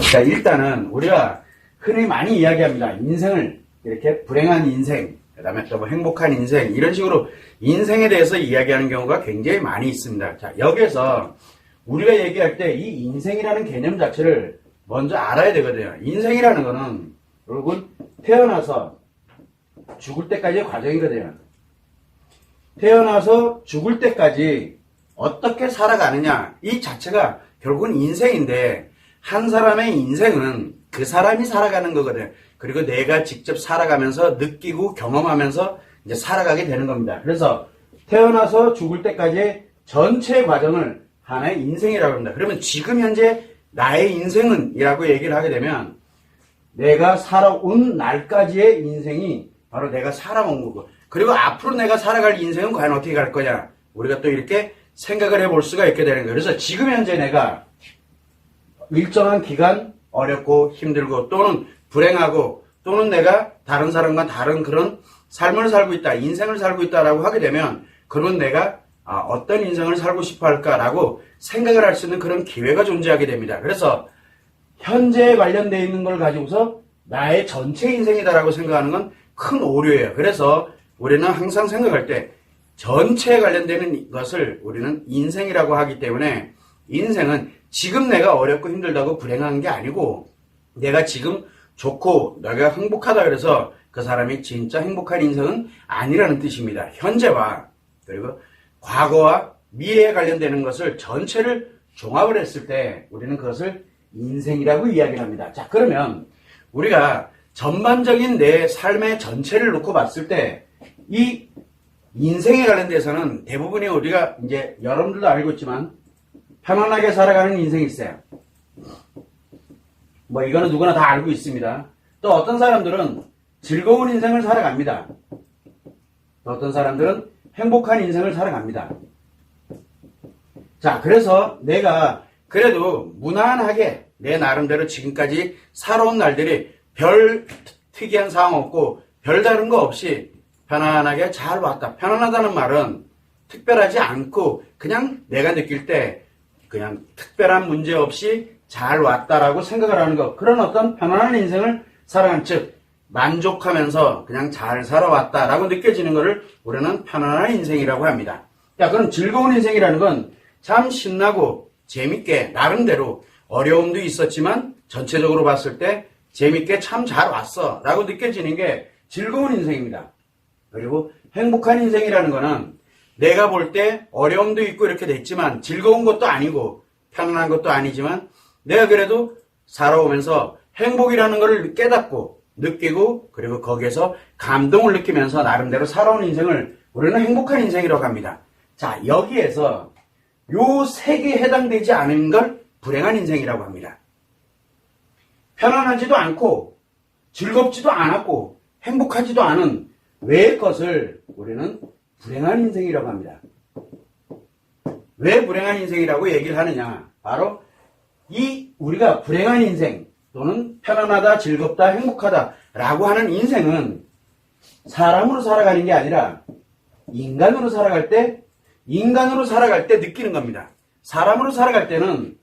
자, 일단은 우리가 흔히 많이 이야기합니다. 인생을 이렇게 불행한 인생, 그 다음에 또 뭐 행복한 인생, 이런 식으로 인생에 대해서 이야기하는 경우가 굉장히 많이 있습니다. 자, 여기에서 우리가 얘기할 때 이 인생이라는 개념 자체를 먼저 알아야 되거든요. 인생이라는 거는 여러분 태어나서 죽을 때까지의 과정이거든요. 태어나서 죽을 때까지 어떻게 살아가느냐, 이 자체가 결국은 인생인데, 한 사람의 인생은 그 사람이 살아가는 거거든. 그리고 내가 직접 살아가면서 느끼고 경험하면서 이제 살아가게 되는 겁니다. 그래서 태어나서 죽을 때까지 전체 과정을 하나의 인생이라고 합니다. 그러면 지금 현재 나의 인생은 이라고 얘기를 하게 되면 내가 살아온 날까지의 인생이 바로 내가 살아온 거고, 그리고 앞으로 내가 살아갈 인생은 과연 어떻게 갈 거냐, 우리가 또 이렇게 생각을 해볼 수가 있게 되는 거예요. 그래서 지금 현재 내가 일정한 기간 어렵고 힘들고 또는 불행하고 또는 내가 다른 사람과 다른 그런 삶을 살고 있다, 인생을 살고 있다라고 하게 되면, 그러면 내가 어떤 인생을 살고 싶어 할까라고 생각을 할 수 있는 그런 기회가 존재하게 됩니다. 그래서 현재에 관련되어 있는 걸 가지고서 나의 전체 인생이다라고 생각하는 건 큰 오류예요. 그래서 우리는 항상 생각할 때 전체에 관련되는 것을 우리는 인생이라고 하기 때문에, 인생은 지금 내가 어렵고 힘들다고 불행한 게 아니고, 내가 지금 좋고 내가 행복하다 그래서 그 사람이 진짜 행복한 인생은 아니라는 뜻입니다. 현재와 그리고 과거와 미래에 관련되는 것을 전체를 종합을 했을 때 우리는 그것을 인생이라고 이야기를 합니다. 자, 그러면 우리가 전반적인 내 삶의 전체를 놓고 봤을 때 이 인생에 관련돼서는 대부분이 우리가 이제 여러분들도 알고 있지만 편안하게 살아가는 인생이 있어요. 뭐 이거는 누구나 다 알고 있습니다. 또 어떤 사람들은 즐거운 인생을 살아갑니다. 또 어떤 사람들은 행복한 인생을 살아갑니다. 자, 그래서 내가 그래도 무난하게 내 나름대로 지금까지 살아온 날들이 별 특이한 상황 없고 별다른 거 없이 편안하게 잘 왔다. 편안하다는 말은 특별하지 않고 그냥 내가 느낄 때 그냥 특별한 문제 없이 잘 왔다라고 생각을 하는 것, 그런 어떤 편안한 인생을 살아간, 즉 만족하면서 그냥 잘 살아왔다라고 느껴지는 것을 우리는 편안한 인생이라고 합니다. 자, 그럼 즐거운 인생이라는 건 참 신나고 재밌게 나름대로 어려움도 있었지만 전체적으로 봤을 때 재밌게 참 잘 왔어 라고 느껴지는 게 즐거운 인생입니다. 그리고 행복한 인생이라는 거는 내가 볼 때 어려움도 있고 이렇게 됐지만 즐거운 것도 아니고 편안한 것도 아니지만 내가 그래도 살아오면서 행복이라는 것을 깨닫고 느끼고 그리고 거기에서 감동을 느끼면서 나름대로 살아온 인생을 우리는 행복한 인생이라고 합니다. 자, 여기에서 요 세 개에 해당되지 않은 걸 불행한 인생이라고 합니다. 편안하지도 않고 즐겁지도 않았고 행복하지도 않은 외의 것을 우리는 불행한 인생이라고 합니다. 왜 불행한 인생이라고 얘기를 하느냐? 바로 이 우리가 불행한 인생 또는 편안하다, 즐겁다, 행복하다 라고 하는 인생은 사람으로 살아가는 게 아니라 인간으로 살아갈 때 느끼는 겁니다. 사람으로 살아갈 때는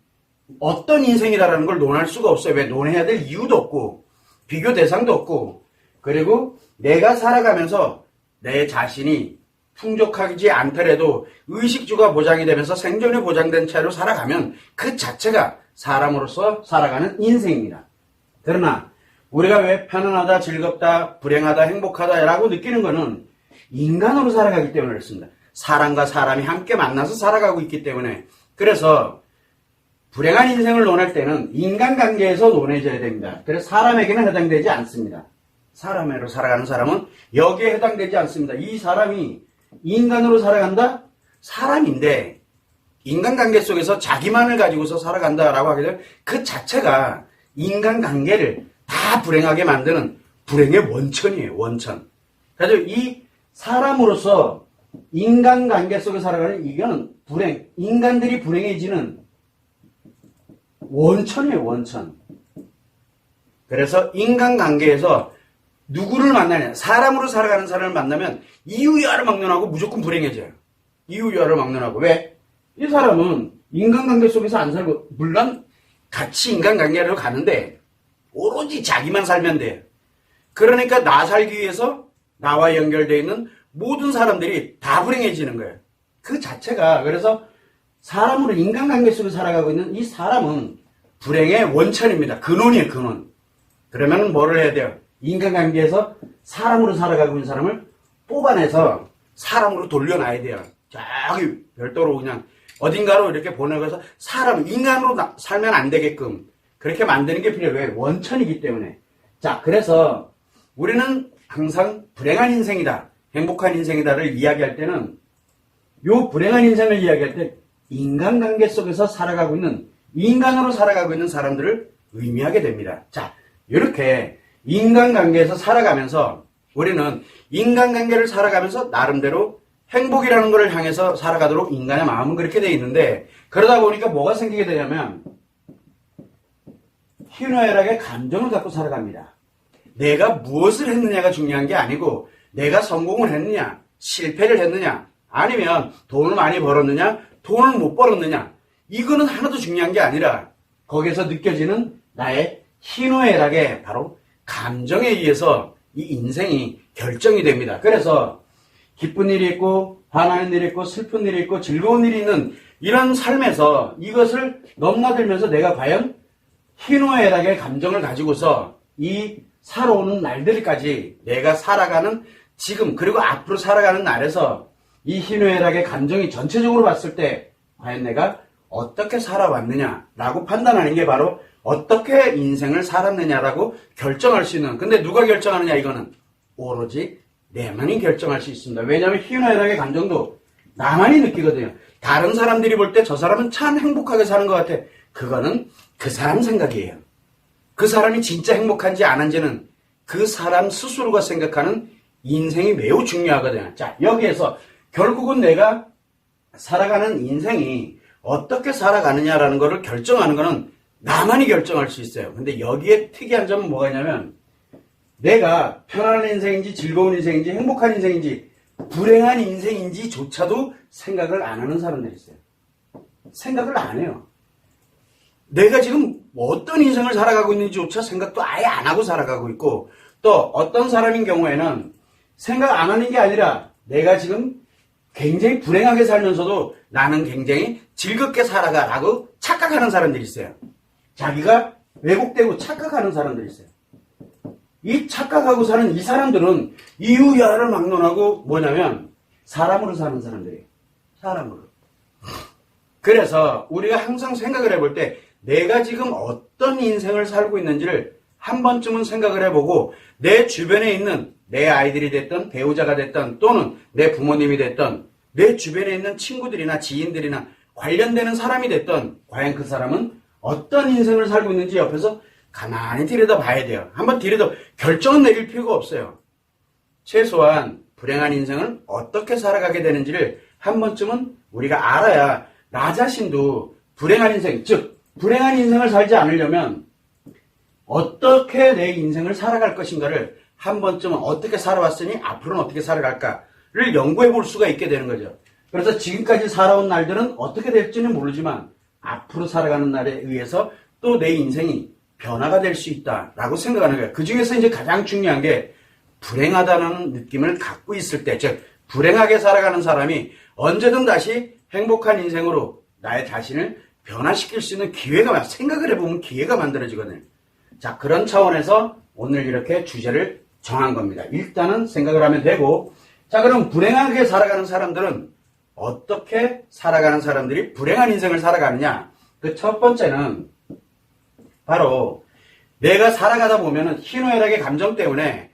어떤 인생이다라는 걸 논할 수가 없어요. 왜? 논해야 될 이유도 없고 비교 대상도 없고, 그리고 내가 살아가면서 내 자신이 풍족하지 않더라도 의식주가 보장이 되면서 생존이 보장된 채로 살아가면 그 자체가 사람으로서 살아가는 인생입니다. 그러나 우리가 왜 편안하다, 즐겁다, 불행하다, 행복하다 라고 느끼는 것은 인간으로 살아가기 때문에 그렇습니다. 사람과 사람이 함께 만나서 살아가고 있기 때문에. 그래서 불행한 인생을 논할 때는 인간관계에서 논해져야 됩니다. 그래서 사람에게는 해당되지 않습니다. 사람으로 살아가는 사람은 여기에 해당되지 않습니다. 이 사람이 인간으로 살아간다? 사람인데 인간관계 속에서 자기만을 가지고서 살아간다라고 하게 되면 그 자체가 인간관계를 다 불행하게 만드는 불행의 원천이에요. 원천. 그래서 이 사람으로서 인간관계 속에 살아가는 이거는 불행, 인간들이 불행해지는 원천이에요. 원천. 그래서 인간관계에서 누구를 만나냐, 사람으로 살아가는 사람을 만나면 이유야를 막론하고 무조건 불행해져요. 이유야를 막론하고. 왜? 이 사람은 인간관계 속에서 안 살고, 물론 같이 인간관계로 가는데 오로지 자기만 살면 돼요. 그러니까 나 살기 위해서 나와 연결되어 있는 모든 사람들이 다 불행해지는 거예요. 그 자체가 그래서 사람으로 인간관계 속에 살아가고 있는 이 사람은 불행의 원천입니다. 근원이에요, 근원. 그러면 뭐를 해야 돼요? 인간관계에서 사람으로 살아가고 있는 사람을 뽑아내서 사람으로 돌려놔야 돼요. 저기 별도로 그냥 어딘가로 이렇게 보내서 사람, 인간으로 살면 안 되게끔 그렇게 만드는 게 필요해요. 왜? 원천이기 때문에. 자, 그래서 우리는 항상 불행한 인생이다, 행복한 인생이다를 이야기할 때는 요 불행한 인생을 이야기할 때 인간관계 속에서 살아가고 있는, 인간으로 살아가고 있는 사람들을 의미하게 됩니다. 자, 이렇게 인간관계에서 살아가면서 우리는 인간관계를 살아가면서 나름대로 행복이라는 것을 향해서 살아가도록 인간의 마음은 그렇게 되어 있는데, 그러다 보니까 뭐가 생기게 되냐면 희노애락의 감정을 갖고 살아갑니다. 내가 무엇을 했느냐가 중요한 게 아니고 내가 성공을 했느냐, 실패를 했느냐, 아니면 돈을 많이 벌었느냐, 돈을 못 벌었느냐, 이거는 하나도 중요한 게 아니라 거기에서 느껴지는 나의 희노애락의 바로 감정에 의해서 이 인생이 결정이 됩니다. 그래서 기쁜 일이 있고 화나는 일이 있고 슬픈 일이 있고 즐거운 일이 있는 이런 삶에서 이것을 넘나들면서 내가 과연 희노애락의 감정을 가지고서 이 살아오는 날들까지 내가 살아가는 지금 그리고 앞으로 살아가는 날에서 이 희노애락의 감정이 전체적으로 봤을 때 과연 내가 어떻게 살아왔느냐라고 판단하는 게 바로 어떻게 인생을 살았느냐라고 결정할 수 있는, 근데 누가 결정하느냐, 이거는 오로지 내만이 결정할 수 있습니다. 왜냐하면 희노애락의 감정도 나만이 느끼거든요. 다른 사람들이 볼 때 저 사람은 참 행복하게 사는 것 같아. 그거는 그 사람 생각이에요. 그 사람이 진짜 행복한지 안 한지는 그 사람 스스로가 생각하는 인생이 매우 중요하거든요. 자, 여기에서 결국은 내가 살아가는 인생이 어떻게 살아가느냐라는 것을 결정하는 것은 나만이 결정할 수 있어요. 근데 여기에 특이한 점은 뭐가 있냐면 내가 편안한 인생인지 즐거운 인생인지 행복한 인생인지 불행한 인생인지조차도 생각을 안 하는 사람들이 있어요. 생각을 안 해요. 내가 지금 어떤 인생을 살아가고 있는지조차 생각도 아예 안 하고 살아가고 있고, 또 어떤 사람인 경우에는 생각 안 하는 게 아니라 내가 지금 굉장히 불행하게 살면서도 나는 굉장히 즐겁게 살아가라고 착각하는 사람들이 있어요. 자기가 왜곡되고 착각하는 사람들이 있어요. 이 착각하고 사는 이 사람들은 이유야를 막론하고 뭐냐면 사람으로 사는 사람들이에요. 사람으로. 그래서 우리가 항상 생각을 해볼 때 내가 지금 어떤 인생을 살고 있는지를 한 번쯤은 생각을 해보고 내 주변에 있는 내 아이들이 됐든 배우자가 됐든 또는 내 부모님이 됐든 내 주변에 있는 친구들이나 지인들이나 관련되는 사람이 됐든 과연 그 사람은 어떤 인생을 살고 있는지 옆에서 가만히 들여다봐야 돼요. 한번 결정은 내릴 필요가 없어요. 최소한 불행한 인생을 어떻게 살아가게 되는지를 한 번쯤은 우리가 알아야 나 자신도 불행한 인생, 즉 불행한 인생을 살지 않으려면 어떻게 내 인생을 살아갈 것인가를 한 번쯤은 어떻게 살아왔으니 앞으로는 어떻게 살아갈까를 연구해 볼 수가 있게 되는 거죠. 그래서 지금까지 살아온 날들은 어떻게 될지는 모르지만 앞으로 살아가는 날에 의해서 또 내 인생이 변화가 될 수 있다라고 생각하는 거예요. 그 중에서 이제 가장 중요한 게 불행하다는 느낌을 갖고 있을 때, 즉 불행하게 살아가는 사람이 언제든 다시 행복한 인생으로 나의 자신을 변화시킬 수 있는 기회가, 생각을 해보면 기회가 만들어지거든요. 자, 그런 차원에서 오늘 이렇게 주제를 정한 겁니다. 일단은 생각을 하면 되고, 자, 그럼 불행하게 살아가는 사람들은 어떻게 살아가는 사람들이 불행한 인생을 살아가느냐? 그 첫 번째는 바로 내가 살아가다 보면은 희노애락의 감정 때문에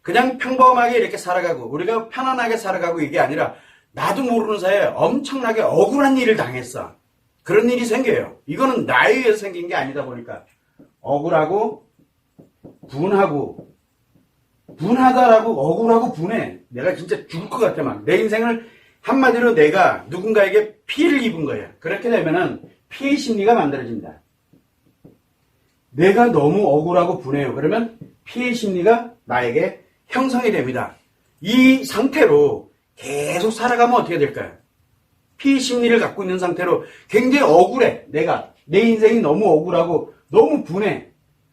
그냥 평범하게 이렇게 살아가고 우리가 편안하게 살아가고 이게 아니라 나도 모르는 사이에 엄청나게 억울한 일을 당했어. 그런 일이 생겨요. 이거는 나에 의해서 생긴 게 아니다 보니까 억울하고 분하다라고 억울하고 분해. 내가 진짜 죽을 것 같아 막. 내 인생을 한마디로 내가 누군가에게 피해를 입은 거예요. 그렇게 되면은 피해 심리가 만들어진다. 내가 너무 억울하고 분해요. 그러면 피해 심리가 나에게 형성이 됩니다. 이 상태로 계속 살아가면 어떻게 될까요? 피해 심리를 갖고 있는 상태로 굉장히 억울해. 내가 내 인생이 너무 억울하고 너무 분해.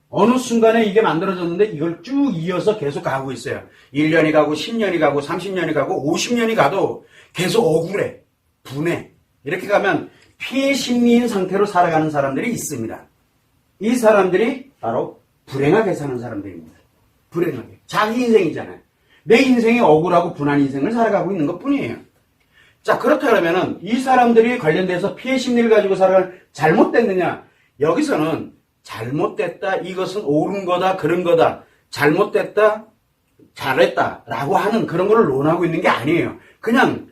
어느 순간에 이게 만들어졌는데 이걸 쭉 이어서 계속 가고 있어요. 1년이 가고 10년이 가고 30년이 가고 50년이 가도 계속 억울해. 분해. 이렇게 가면 피해 심리인 상태로 살아가는 사람들이 있습니다. 이 사람들이 바로 불행하게 사는 사람들입니다. 불행하게. 자기 인생이잖아요. 내 인생이 억울하고 분한 인생을 살아가고 있는 것 뿐이에요. 자, 그렇다 그러면은 이 사람들이 관련돼서 피해 심리를 가지고 살아가는 잘못됐느냐? 여기서는 잘못됐다, 이것은 옳은 거다, 그런 거다, 잘못됐다, 잘했다 라고 하는 그런 거를 논하고 있는 게 아니에요. 그냥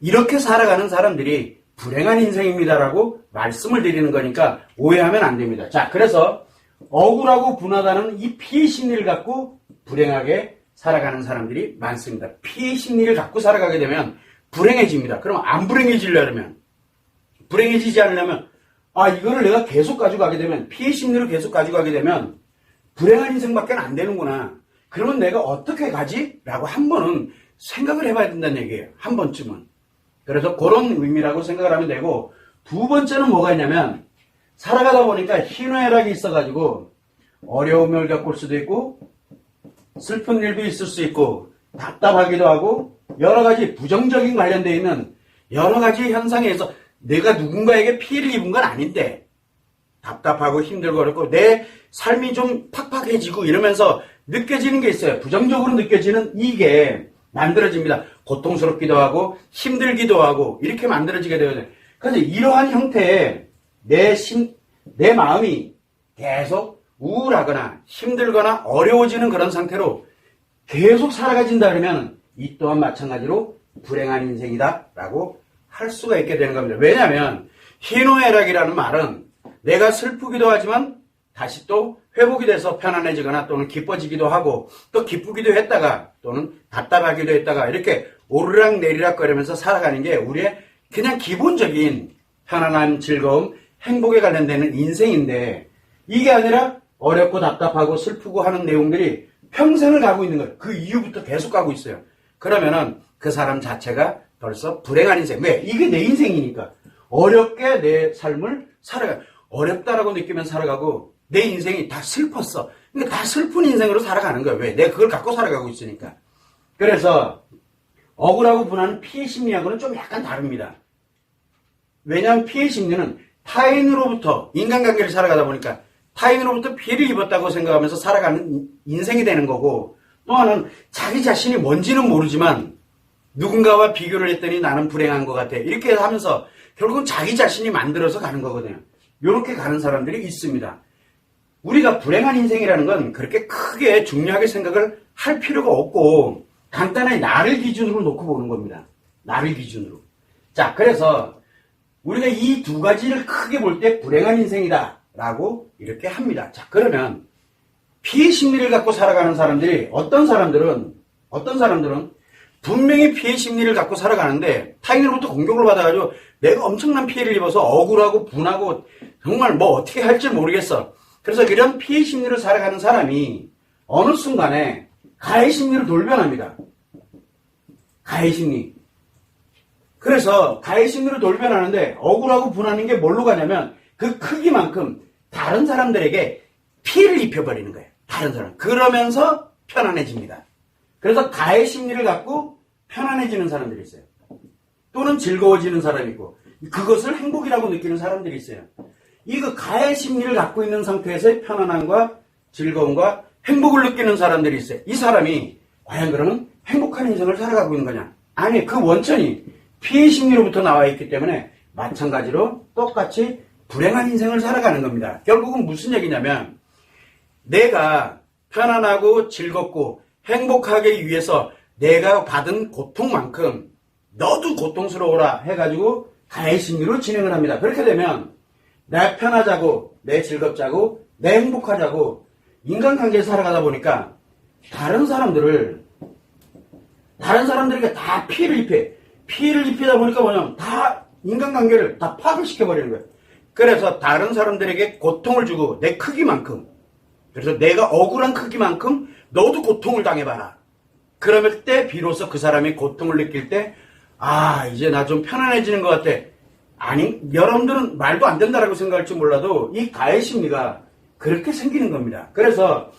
이렇게 살아가는 사람들이 불행한 인생입니다라고 말씀을 드리는 거니까 오해하면 안 됩니다. 자, 그래서 억울하고 분하다는 이 피해 심리를 갖고 불행하게 살아가는 사람들이 많습니다. 피해 심리를 갖고 살아가게 되면 불행해집니다. 그럼 안 불행해지려면, 불행해지지 않으려면, 이거를 내가 계속 가지고 가게 되면, 피해 심리를 계속 가지고 가게 되면 불행한 인생밖에 안 되는구나. 그러면 내가 어떻게 가지? 라고 한 번은 생각을 해봐야 된다는 얘기예요. 한 번쯤은. 그래서 그런 의미라고 생각을 하면 되고, 두 번째는 뭐가 있냐면, 살아가다 보니까 희노애락이 있어가지고 어려움을 겪을 수도 있고 슬픈 일도 있을 수 있고 답답하기도 하고 여러 가지 부정적인 관련되어 있는 여러 가지 현상에 의해서 내가 누군가에게 피해를 입은 건 아닌데 답답하고 힘들고 어렵고 내 삶이 좀 팍팍해지고 이러면서 느껴지는 게 있어요. 부정적으로 느껴지는 이게 만들어집니다. 고통스럽기도 하고 힘들기도 하고 이렇게 만들어지게 되거든요. 그래서 이러한 형태의 내 마음이 계속 우울하거나 힘들거나 어려워지는 그런 상태로 계속 살아가진다 그러면 이 또한 마찬가지로 불행한 인생이다 라고 할 수가 있게 되는 겁니다. 왜냐하면 희노애락이라는 말은 내가 슬프기도 하지만 다시 또 회복이 돼서 편안해지거나 또는 기뻐지기도 하고 또 기쁘기도 했다가 또는 답답하기도 했다가 이렇게 오르락 내리락 거리면서 살아가는 게 우리의 그냥 기본적인 편안함, 즐거움, 행복에 관련되는 인생인데 이게 아니라 어렵고 답답하고 슬프고 하는 내용들이 평생을 가고 있는 거예요. 그 이후부터 계속 가고 있어요. 그러면은 그 사람 자체가 벌써 불행한 인생. 왜? 이게 내 인생이니까. 어렵게 내 삶을 살아가. 어렵다라고 느끼면 살아가고 내 인생이 다 슬펐어. 그러니까 다 슬픈 인생으로 살아가는 거예요. 왜? 내가 그걸 갖고 살아가고 있으니까. 그래서 억울하고 분한 피해 심리하고는 좀 약간 다릅니다. 왜냐하면 피해 심리는 타인으로부터 인간관계를 살아가다 보니까 타인으로부터 피해를 입었다고 생각하면서 살아가는 인생이 되는 거고 또 하나는 자기 자신이 뭔지는 모르지만 누군가와 비교를 했더니 나는 불행한 것 같아. 이렇게 하면서 결국은 자기 자신이 만들어서 가는 거거든요. 이렇게 가는 사람들이 있습니다. 우리가 불행한 인생이라는 건 그렇게 크게 중요하게 생각을 할 필요가 없고 간단하게 나를 기준으로 놓고 보는 겁니다. 나를 기준으로. 자, 그래서 우리가 이 두 가지를 크게 볼 때 불행한 인생이다 라고 이렇게 합니다. 자, 그러면 피해 심리를 갖고 살아가는 사람들이 어떤 사람들은 분명히 피해 심리를 갖고 살아가는데 타인으로부터 공격을 받아가지고 내가 엄청난 피해를 입어서 억울하고 분하고 정말 뭐 어떻게 할지 모르겠어. 그래서 이런 피해 심리를 살아가는 사람이 어느 순간에 가해 심리로 돌변합니다. 가해 심리. 그래서 가해 심리로 돌변하는데 억울하고 분하는 게 뭘로 가냐면 그 크기만큼 다른 사람들에게 피해를 입혀버리는 거예요. 다른 사람. 그러면서 편안해집니다. 그래서 가해 심리를 갖고 편안해지는 사람들이 있어요. 또는 즐거워지는 사람이 있고 그것을 행복이라고 느끼는 사람들이 있어요. 이거 가해 심리를 갖고 있는 상태에서의 편안함과 즐거움과 행복을 느끼는 사람들이 있어요. 이 사람이 과연 그러면 행복한 인생을 살아가고 있는 거냐? 아니, 그 원천이 피해 심리로부터 나와 있기 때문에 마찬가지로 똑같이 불행한 인생을 살아가는 겁니다. 결국은 무슨 얘기냐면 내가 편안하고 즐겁고 행복하기 위해서 내가 받은 고통만큼 너도 고통스러워라 해가지고 가해 심리로 진행을 합니다. 그렇게 되면 내 편하자고 내 즐겁자고 내 행복하자고 인간관계에 살아가다 보니까 다른 사람들에게 다 피해를 입히다 보니까 뭐냐면 다 인간관계를 다 파괴 시켜버리는 거예요. 그래서 다른 사람들에게 고통을 주고 내 크기만큼 그래서 내가 억울한 크기만큼 너도 고통을 당해봐라. 그러면 때 비로소 그 사람이 고통을 느낄 때 이제 나 좀 편안해지는 것 같아. 아니, 여러분들은 말도 안 된다라고 생각할지 몰라도 이 가해 심리가 그렇게 생기는 겁니다. 그래서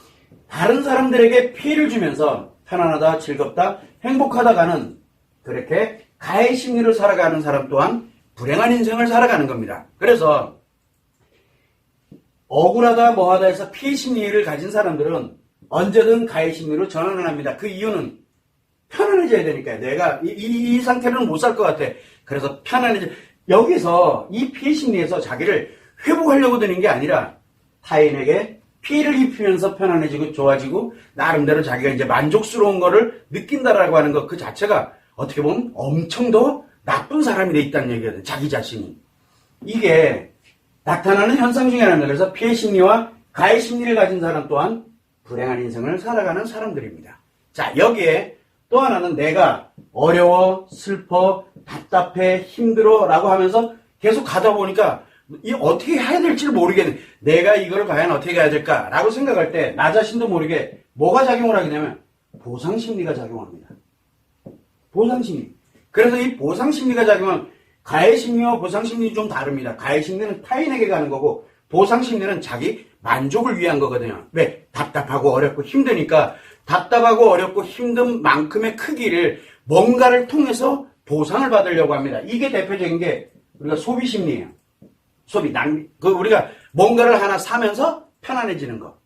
다른 사람들에게 피해를 주면서 편안하다, 즐겁다, 행복하다가는 그렇게 가해 심리를 살아가는 사람 또한 불행한 인생을 살아가는 겁니다. 그래서 억울하다 뭐하다 해서 피해 심리를 가진 사람들은 언제든 가해 심리로 전환을 합니다. 그 이유는 편안해져야 되니까요. 내가 이 상태로는 못 살 것 같아. 그래서 여기서 이 피해 심리에서 자기를 회복하려고 드는 게 아니라 타인에게 피해를 입히면서 편안해지고 좋아지고 나름대로 자기가 이제 만족스러운 거를 느낀다라고 하는 것 그 자체가 어떻게 보면 엄청 더 나쁜 사람이 돼 있다는 얘기거든. 자기 자신이. 이게 나타나는 현상 중에 하나입니다. 그래서 피해 심리와 가해 심리를 가진 사람 또한 불행한 인생을 살아가는 사람들입니다. 자, 여기에 또 하나는 내가 어려워, 슬퍼, 답답해, 힘들어 라고 하면서 계속 가다 보니까 이 어떻게 해야 될지를 모르겠네. 내가 이거를 과연 어떻게 해야 될까라고 생각할 때 나 자신도 모르게 뭐가 작용을 하게 되면 보상심리가 작용합니다. 보상심리. 그래서 이 보상심리가 작용하면 가해심리와 보상심리 좀 다릅니다. 가해심리는 타인에게 가는 거고 보상심리는 자기 만족을 위한 거거든요. 왜? 답답하고 어렵고 힘드니까 답답하고 어렵고 힘든 만큼의 크기를 뭔가를 통해서 보상을 받으려고 합니다. 이게 대표적인 게 우리가 소비심리예요. 소비, 낭비. 우리가 뭔가를 하나 사면서 편안해지는 거.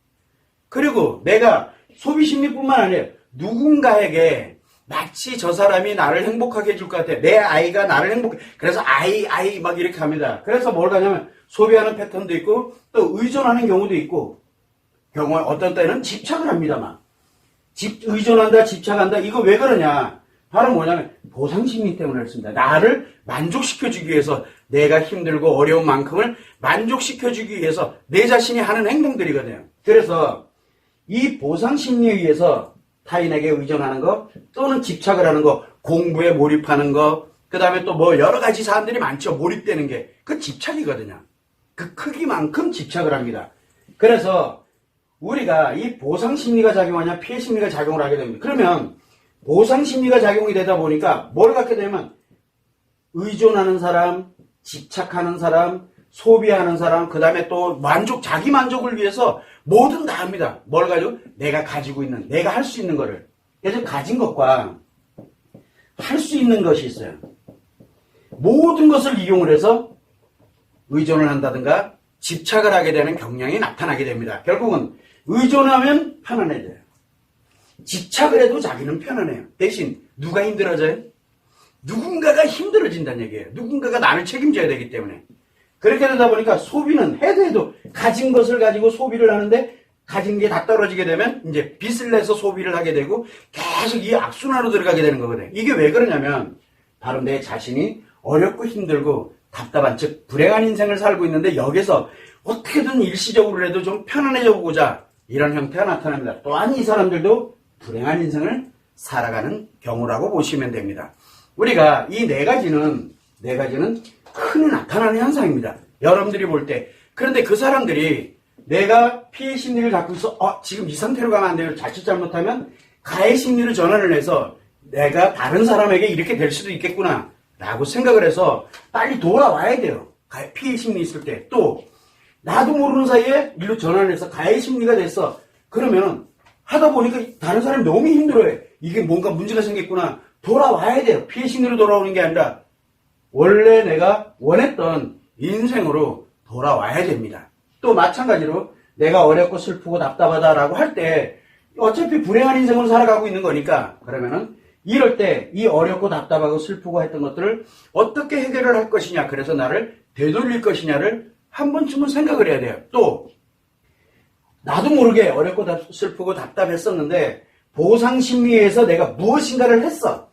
그리고 내가 소비심리뿐만 아니라 누군가에게 마치 저 사람이 나를 행복하게 해줄 것 같아. 내 아이가 나를 그래서 아이 막 이렇게 합니다. 그래서 뭘 하냐면 소비하는 패턴도 있고 또 의존하는 경우도 있고 어떤 때는 집착을 합니다만 의존한다, 집착한다. 이거 왜 그러냐? 바로 뭐냐면 보상심리 때문에 그렇습니다. 나를 만족시켜주기 위해서 내가 힘들고 어려운 만큼을 만족시켜주기 위해서 내 자신이 하는 행동들이거든요. 그래서 이 보상심리에 의해서 타인에게 의존하는 거 또는 집착을 하는 거, 공부에 몰입하는 거, 그 다음에 또 뭐 여러 가지 사람들이 많죠. 몰입되는 게 그 집착이거든요. 그 크기만큼 집착을 합니다. 그래서 우리가 이 보상심리가 작용하냐 피해심리가 작용을 하게 됩니다. 그러면 보상심리가 작용이 되다 보니까 뭘 갖게 되면 의존하는 사람, 집착하는 사람, 소비하는 사람, 그 다음에 또 자기 만족을 위해서 뭐든 다 합니다. 뭘 가지고? 내가 가지고 있는, 내가 할 수 있는 거를. 그래서 가진 것과 할 수 있는 것이 있어요. 모든 것을 이용을 해서 의존을 한다든가 집착을 하게 되는 경향이 나타나게 됩니다. 결국은 의존하면 편안해져요. 집착을 해도 자기는 편안해요. 대신 누가 힘들어져요? 누군가가 힘들어진다는 얘기예요. 누군가가 나를 책임져야 되기 때문에. 그렇게 되다 보니까 소비는 해도 가진 것을 가지고 소비를 하는데 가진 게 다 떨어지게 되면 이제 빚을 내서 소비를 하게 되고 계속 이 악순환으로 들어가게 되는 거거든요. 이게 왜 그러냐면 바로 내 자신이 어렵고 힘들고 답답한 즉 불행한 인생을 살고 있는데 여기서 어떻게든 일시적으로라도 좀 편안해져 보고자 이런 형태가 나타납니다. 또한 이 사람들도 불행한 인생을 살아가는 경우라고 보시면 됩니다. 우리가 이 네 가지는 흔히 나타나는 현상입니다. 여러분들이 볼 때. 그런데 그 사람들이 내가 피해 심리를 갖고 있어 지금 이 상태로 가면 안 돼요. 자칫 잘못하면 가해 심리를 전환을 해서 내가 다른 사람에게 이렇게 될 수도 있겠구나 라고 생각을 해서 빨리 돌아와야 돼요. 피해 심리 있을 때. 또 나도 모르는 사이에 일로 전환을 해서 가해 심리가 됐어. 그러면 하다 보니까 다른 사람이 너무 힘들어해. 이게 뭔가 문제가 생겼구나. 돌아와야 돼요. 피해 심리로 돌아오는 게 아니라 원래 내가 원했던 인생으로 돌아와야 됩니다. 또 마찬가지로 내가 어렵고 슬프고 답답하다라고 할 때 어차피 불행한 인생을 살아가고 있는 거니까 그러면은 이럴 때 이 어렵고 답답하고 슬프고 했던 것들을 어떻게 해결을 할 것이냐 그래서 나를 되돌릴 것이냐를 한 번쯤은 생각을 해야 돼요. 또 나도 모르게 어렵고 슬프고 답답했었는데 보상심리에서 내가 무엇인가를 했어.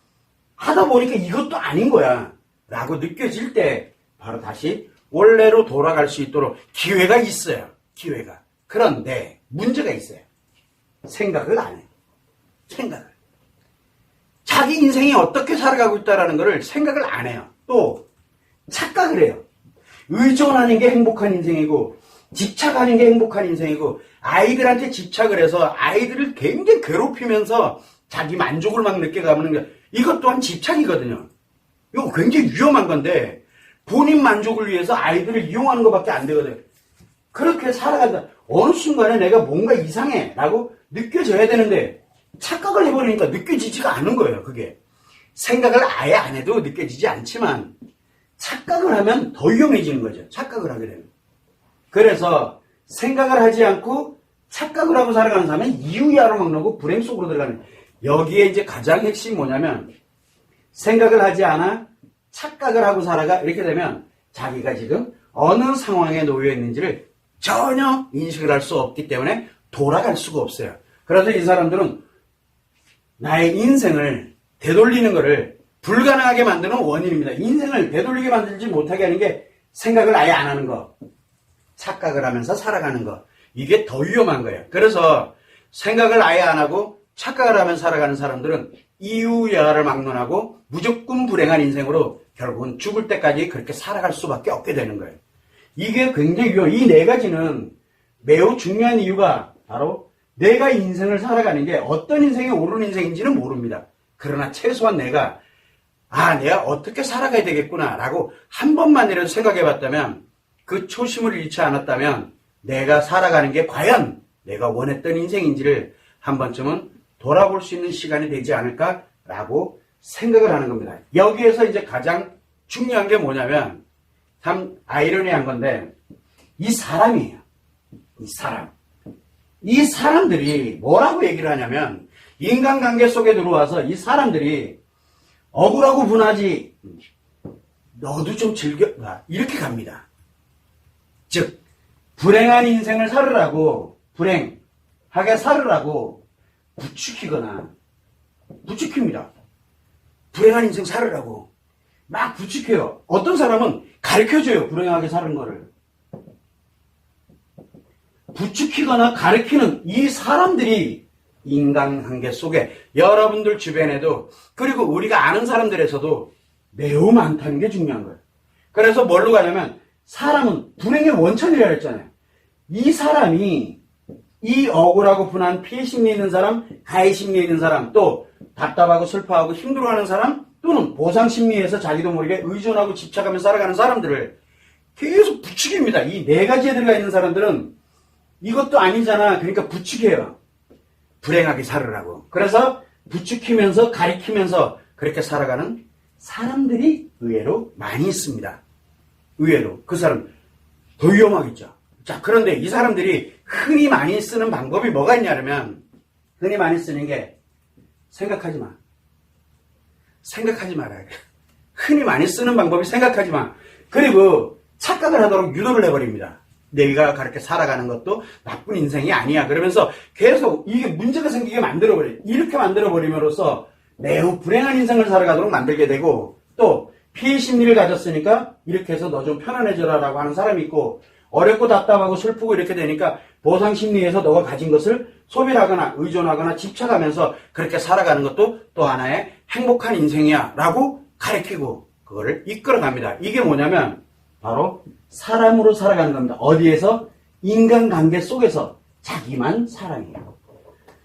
하다 보니까 이것도 아닌 거야 라고 느껴질 때 바로 다시 원래로 돌아갈 수 있도록 기회가 있어요. 기회가. 그런데 문제가 있어요. 생각을 안 해요. 생각을. 자기 인생이 어떻게 살아가고 있다는 것을 생각을 안 해요. 또 착각을 해요. 의존하는 게 행복한 인생이고 집착하는 게 행복한 인생이고 아이들한테 집착을 해서 아이들을 굉장히 괴롭히면서 자기 만족을 막 느껴가는 게 이것 또한 집착이거든요. 이거 굉장히 위험한 건데 본인 만족을 위해서 아이들을 이용하는 것밖에 안 되거든. 그렇게 살아간다. 어느 순간에 내가 뭔가 이상해 라고 느껴져야 되는데 착각을 해버리니까 느껴지지가 않은 거예요. 그게 생각을 아예 안 해도 느껴지지 않지만 착각을 하면 더 위험해지는 거죠. 착각을 하게 되면. 그래서 생각을 하지 않고 착각을 하고 살아가는 사람은 이유야로 막나고 불행 속으로 들어가는. 여기에 이제 가장 핵심이 뭐냐면 생각을 하지 않아 착각을 하고 살아가. 이렇게 되면 자기가 지금 어느 상황에 놓여 있는지를 전혀 인식을 할 수 없기 때문에 돌아갈 수가 없어요. 그래서 이 사람들은 나의 인생을 되돌리는 것을 불가능하게 만드는 원인입니다. 인생을 되돌리게 만들지 못하게 하는 게 생각을 아예 안 하는 거, 착각을 하면서 살아가는 거. 이게 더 위험한 거예요. 그래서 생각을 아예 안 하고 착각을 하면서 살아가는 사람들은 이유야를 막론하고 무조건 불행한 인생으로 결국은 죽을 때까지 그렇게 살아갈 수밖에 없게 되는 거예요. 이게 굉장히 위험해요. 이 네 가지는 매우 중요한 이유가 바로 내가 인생을 살아가는 게 어떤 인생이 옳은 인생인지는 모릅니다. 그러나 최소한 내가 어떻게 살아가야 되겠구나 라고 한 번만이라도 생각해 봤다면 그 초심을 잃지 않았다면 내가 살아가는 게 과연 내가 원했던 인생인지를 한 번쯤은 돌아볼 수 있는 시간이 되지 않을까라고 생각을 하는 겁니다. 여기에서 이제 가장 중요한 게 뭐냐면 참 아이러니한 건데 이 사람이에요. 이 사람. 이 사람들이 뭐라고 얘기를 하냐면 인간관계 속에 들어와서 이 사람들이 억울하고 분하지 너도 좀 즐겨 이렇게 갑니다. 즉 불행한 인생을 살으라고 불행하게 살으라고 부추기거나 부추깁니다. 불행한 인생 살으라고 막 부추겨요. 어떤 사람은 가르쳐줘요. 불행하게 사는 거를. 부추기거나 가르치는 이 사람들이 인간관계 속에 여러분들 주변에도 그리고 우리가 아는 사람들에서도 매우 많다는 게 중요한 거예요. 그래서 뭘로 가냐면 사람은 불행의 원천이라고 했잖아요. 이 사람이 이 억울하고 분한 피해심리 있는 사람, 가해심리 있는 사람, 또 답답하고 슬퍼하고 힘들어하는 사람, 또는 보상심리에서 자기도 모르게 의존하고 집착하며 살아가는 사람들을 계속 부추깁니다. 이 네 가지에 들어가 있는 사람들은 이것도 아니잖아. 그러니까 부추겨요. 불행하게 살으라고. 그래서 부추기면서 가리키면서 그렇게 살아가는 사람들이 의외로 많이 있습니다. 의외로. 그 사람 더 위험하겠죠. 자, 그런데 이 사람들이 흔히 많이 쓰는 방법이 뭐가 있냐면 흔히 많이 쓰는 게 생각하지 마. 생각하지 말아야 돼. 흔히 많이 쓰는 방법이 생각하지 마. 그리고 착각을 하도록 유도를 해버립니다. 내가 그렇게 살아가는 것도 나쁜 인생이 아니야. 그러면서 계속 이게 문제가 생기게 만들어버려요. 이렇게 만들어버림으로써 매우 불행한 인생을 살아가도록 만들게 되고 또 피해 심리를 가졌으니까 이렇게 해서 너 좀 편안해져라 라고 하는 사람이 있고 어렵고 답답하고 슬프고 이렇게 되니까 보상 심리에서 너가 가진 것을 소비를 하거나 의존하거나 집착하면서 그렇게 살아가는 것도 또 하나의 행복한 인생이야 라고 가르치고 그거를 이끌어갑니다. 이게 뭐냐면 바로 사람으로 살아가는 겁니다. 어디에서? 인간관계 속에서 자기만 사랑해요.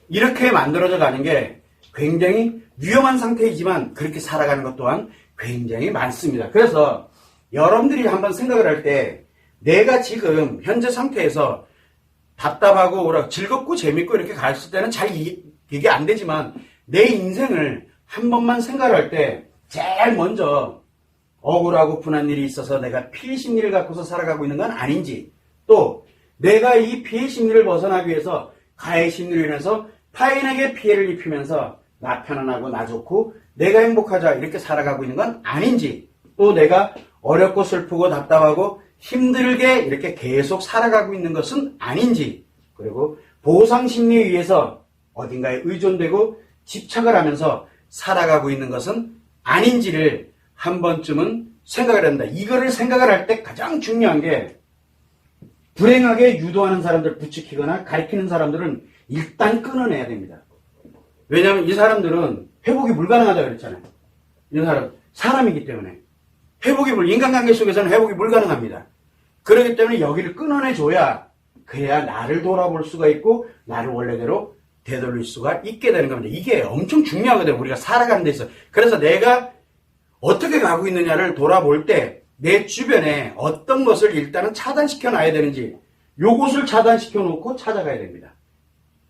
이렇게 만들어져 가는 게 굉장히 위험한 상태이지만 그렇게 살아가는 것 또한 굉장히 많습니다. 그래서 여러분들이 한번 생각을 할 때 내가 지금 현재 상태에서 답답하고 즐겁고 재밌고 이렇게 갔을 때는 잘 이게 안 되지만 내 인생을 한 번만 생각을 할 때 제일 먼저 억울하고 분한 일이 있어서 내가 피해 심리를 갖고서 살아가고 있는 건 아닌지 또 내가 이 피해 심리를 벗어나기 위해서 가해 심리로 인해서 타인에게 피해를 입히면서 나 편안하고 나 좋고 내가 행복하자 이렇게 살아가고 있는 건 아닌지 또 내가 어렵고 슬프고 답답하고 힘들게 이렇게 계속 살아가고 있는 것은 아닌지 그리고 보상 심리에 의해서 어딘가에 의존되고 집착을 하면서 살아가고 있는 것은 아닌지를 한 번쯤은 생각을 한다. 이거를 생각을 할 때 가장 중요한 게 불행하게 유도하는 사람들 부추기거나 가리키는 사람들은 일단 끊어내야 됩니다. 왜냐하면 이 사람들은 회복이 불가능하다고 그랬잖아요. 이 사람이기 때문에 인간관계 속에서는 회복이 불가능합니다. 그렇기 때문에 여기를 끊어내줘야 그래야 나를 돌아볼 수가 있고 나를 원래대로 되돌릴 수가 있게 되는 겁니다. 이게 엄청 중요하거든요. 우리가 살아가는 데 있어. 그래서 내가 어떻게 가고 있느냐를 돌아볼 때 내 주변에 어떤 것을 일단은 차단시켜 놔야 되는지 요것을 차단시켜 놓고 찾아가야 됩니다.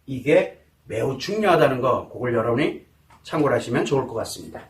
이게 매우 중요하다는 거, 그걸 여러분이 참고를 하시면 좋을 것 같습니다.